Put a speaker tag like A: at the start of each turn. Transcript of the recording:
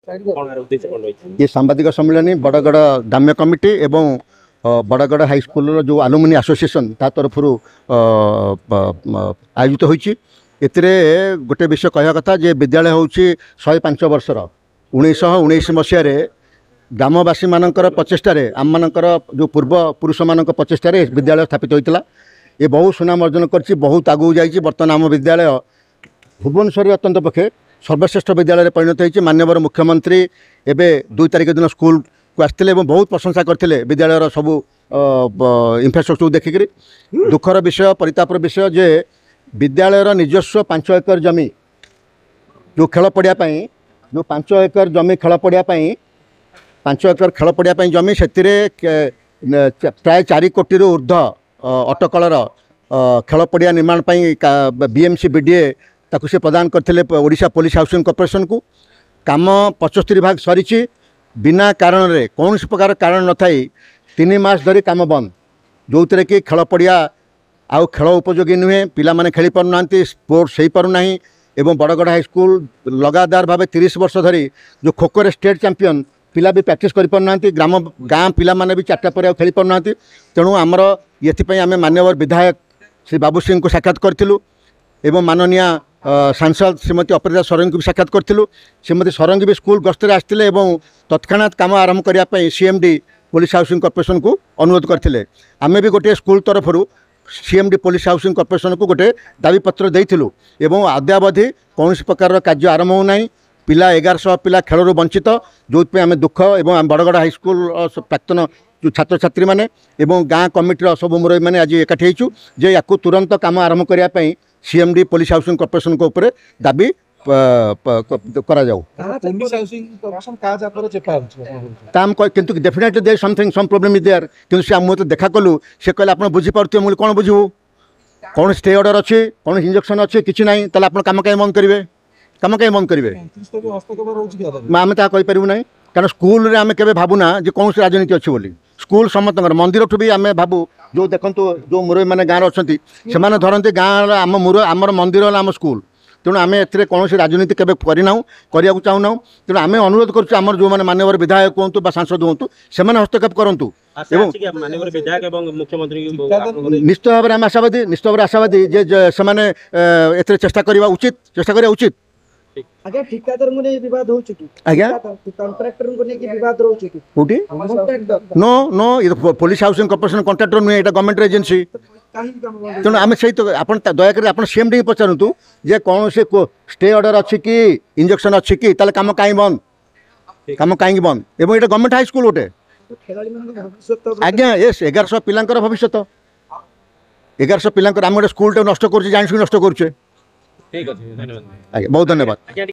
A: ये सांबादिक सम्मेलन बड़गड़ ग्राम्य कमिटी एवं बड़गड़ हाईस्कल जो आलुमिनी एसोसिएशन ता तरफ आयोजित होती गोटे विषय कहवा कथा जे विद्यालय हूँ 105 वर्षर 1919 मसीह ग्रामवासी मानकर प्रचेष्टार आम मानकर जो पूर्व पुरुष मान प्रचेष्टार विद्यालय स्थापित होता ये बहुत सुनाम अर्जन कर बहुत आगू जाइए। बर्तमान आम विद्यालय भुवनेश्वर अत्यंत पक्षे सर्वश्रेष्ठ विद्यालय परिणत होती। माननीय मुख्यमंत्री एवं 2 तारिख दिन स्कूल को आसते बहुत प्रशंसा करते विद्यालय सबू इनफ्रास्ट्रक्चर देखिक दुखर विषय परितापर विषय जे विद्यालय निजस्व 5 एकर जमी जो खेल पड़ियापाई जो 5 एकर जमी खेल पड़ियापाई 5 एकर खेल पड़ियापाई जमी से प्राय 4 कोटी ऊर्ध्व अटकलर खेल पड़िया निर्माण बीएमसी बीडीए ताकू से प्रदान करते ओडिशा पुलिस हाउसिंग कॉर्पोरेशन को काम 75 भाग सरी बिना कारण रे कौन प्रकार कारण न थाई 3 मास धरी काम बंद जो थे कि खेल पड़िया आउ खेल उपयोगी नुहे पिला माने खेली पारु नांती स्पोर्ट्स हो पारु नाही एवं बड़गड़ हाईस्कल लगातार भाव 30 वर्ष धरी जो खो खो स्टेट चैंपियन पिला भी प्रैक्टिस करि पारु नांती गाँ पिला माने भी 4टा पर खेली पारु नांती तेणु आमर ये आम माननीय विधायक श्री बाबू सिंह को साक्षात करूँ एवं माननीय सांसद श्रीमती अपराजिता षडंगी को भी साक्षात करूँ। श्रीमती षडंगी भी स्कूल गस्तर आसते तत्क्षणात काम आरंभ करने सीएमडी पुलिस हाउसिंग कॉर्पोरेशन को अनुरोध करते आम भी गोटे स्कूल तरफ सीएमडी पुलिस हाउसिंग कॉर्पोरेशन को गोटे दाबी पत्र देइथिलु एवं अद्यावधि कौन प्रकार कार्य आरंभ होना पिला 1100 पिला खेलू वंचित जो आम दुख एवं बड़गड़ हाईस्कल प्राक्तन जो छात्र छात्री मैंने गाँ कमिटर सब मुरई मैंने आज एकाठी होचु जे या तुरंत काम आरंभ करने सीएमडी पुलिस हाउसिंग कॉर्पोरेशन को ऊपर दाबी करा जाऊ किंतु definitely there something some problem is there किंतु से हम तो देखा कलु से कहले आपण बुझी पारथि मुझे कौन बुझू कौन स्टे ऑर्डर अच्छे कौन इंजेक्शन अच्छे किसी ना ताले आपण काम कहीं बंद करेंगे काम कहीं बंद करेंगे आम ता कहि परिबु नाही कारण स्कूल रे आम केबे भाबुना जे कौन राजनीति अच्छी बोली स्कूल समस्त मंदिर ठू भी आम भाबू जो देखु जो मुरई मैंने गाँव अच्छा से धरती गाँव आम आमर मंदिर आम स्कूल तेणु आम ए कौन राजनीति केवे करना करने चाहूना तेणु आम अनुरोध करें जो मैंने माननीय विधायक कहतु सांसद हूँ से हस्तक्षेप करूँ निश्चित भाव में आशावादी जे से चेष्टा करवा उचित
B: आगे ठेकेदार को नहीं विवाद हो चुकी
A: आज्ञा
B: कॉन्ट्रैक्टर को नहीं विवाद हो चुकी
A: कोठी नो ये पुलिस हाउसिंग कॉर्पोरेशन कॉन्ट्रैक्टर नुहे एटा गवर्नमेंट एजेंसी तेणु आम से तो आपण दयाकर सीएमडी पचारतु जे कौन से स्टे ऑर्डर अच्छी कि इंजेक्शन अच्छी कि ताले काम कहीं बंद एवं ये गवर्नमेंट हाई स्कूल गोटे आज्ञा यस 1100 पिलांकर भविष्य 1100 पिलांकर आम गोटे स्कूल नष्ट कर नष्ट करुचे
C: ठीक है धन्यवाद
A: बहुत धन्यवाद।